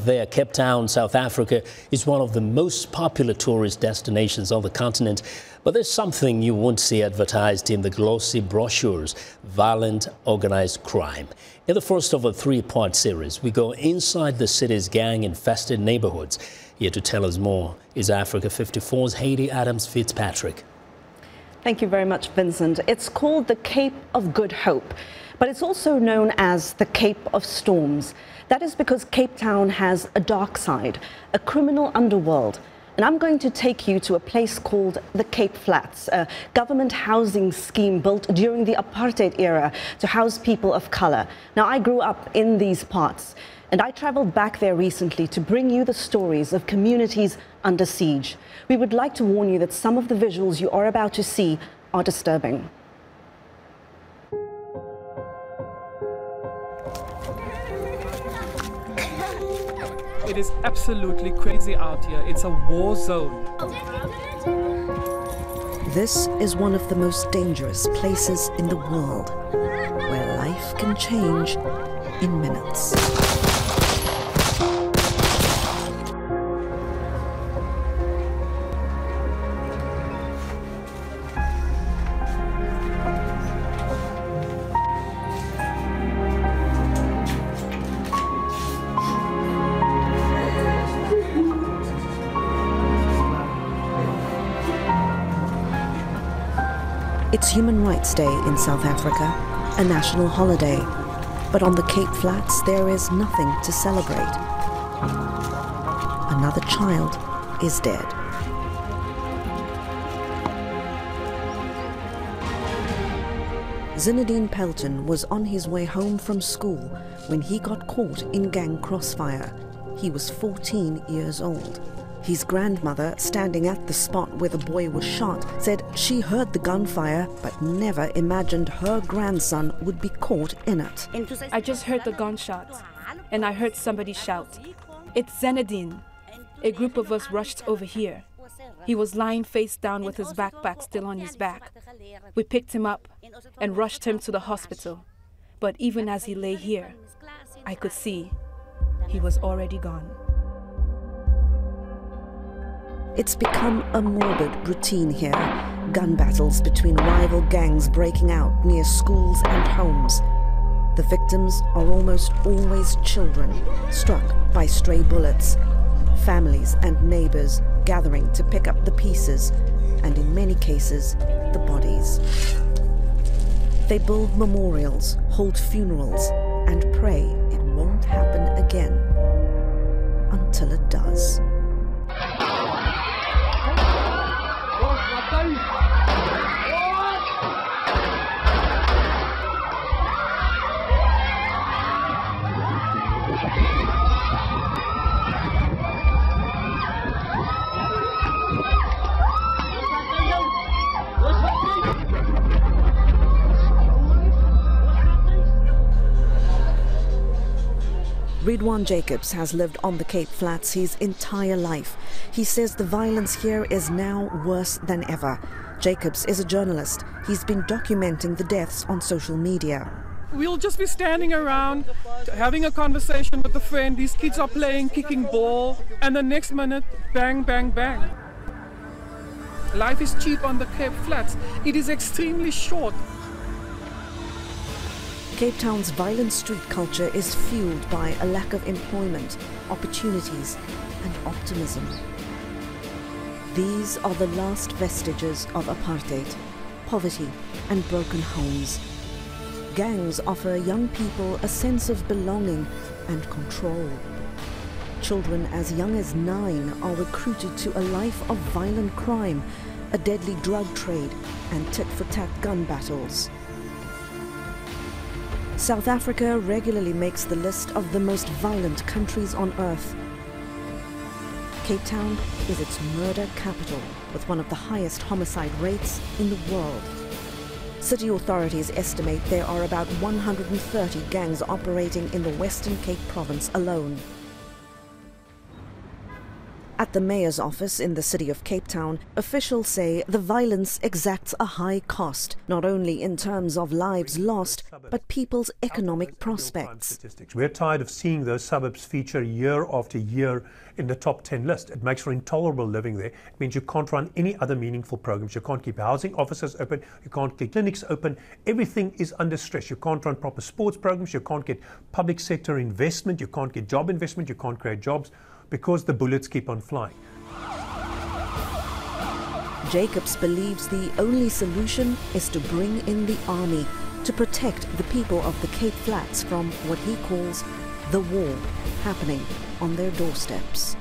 There, Cape Town, South Africa is one of the most popular tourist destinations on the continent. But there's something you won't see advertised in the glossy brochures: violent organized crime. In the first of a three-part series, we go inside the city's gang-infested neighborhoods. Here to tell us more is Africa 54's Hayde Adams FitzPatrick. Thank you very much, Vincent. It's called the Cape of Good Hope, but it's also known as the Cape of Storms. That is because Cape Town has a dark side, a criminal underworld. And I'm going to take you to a place called the Cape Flats, a government housing scheme built during the apartheid era to house people of color. Now, I grew up in these parts, and I traveled back there recently to bring you the stories of communities under siege. We would like to warn you that some of the visuals you are about to see are disturbing. It is absolutely crazy out here. It's a war zone. This is one of the most dangerous places in the world, where life can change in minutes. It's Human Rights Day in South Africa, a national holiday. But on the Cape Flats, there is nothing to celebrate. Another child is dead. Zinedine Pelton was on his way home from school when he got caught in gang crossfire. He was 14 years old. His grandmother, standing at the spot where the boy was shot, said she heard the gunfire but never imagined her grandson would be caught in it. I just heard the gunshots, and I heard somebody shout, "It's Zinedine." A group of us rushed over here. He was lying face down with his backpack still on his back. We picked him up and rushed him to the hospital. But even as he lay here, I could see he was already gone. It's become a morbid routine here, gun battles between rival gangs breaking out near schools and homes. The victims are almost always children, struck by stray bullets. Families and neighbors gathering to pick up the pieces, and in many cases, the bodies. They build memorials, hold funerals, and pray it won't happen again, until it does. Ridwan Jacobs has lived on the Cape Flats his entire life. He says the violence here is now worse than ever. Jacobs is a journalist. He's been documenting the deaths on social media. We'll just be standing around, having a conversation with a friend. These kids are playing, kicking ball, and the next minute, bang, bang, bang. Life is cheap on the Cape Flats. It is extremely short. Cape Town's violent street culture is fueled by a lack of employment, opportunities, and optimism. These are the last vestiges of apartheid, poverty, and broken homes. Gangs offer young people a sense of belonging and control. Children as young as 9 are recruited to a life of violent crime, a deadly drug trade, and tit-for-tat gun battles. South Africa regularly makes the list of the most violent countries on earth. Cape Town is its murder capital, with one of the highest homicide rates in the world. City authorities estimate there are about 130 gangs operating in the Western Cape province alone. At the mayor's office in the city of Cape Town, officials say the violence exacts a high cost, not only in terms of lives lost, but people's economic prospects. We're tired of seeing those suburbs feature year after year in the top 10 list. It makes for intolerable living there. It means you can't run any other meaningful programs. You can't keep housing offices open. You can't keep clinics open. Everything is under stress. You can't run proper sports programs. You can't get public sector investment. You can't get job investment. You can't create jobs because the bullets keep on flying. Jacobs believes the only solution is to bring in the army to protect the people of the Cape Flats from what he calls the war happening on their doorsteps.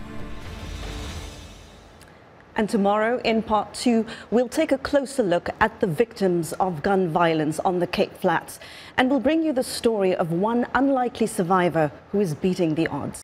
And tomorrow, in part 2, we'll take a closer look at the victims of gun violence on the Cape Flats, and we'll bring you the story of one unlikely survivor who is beating the odds.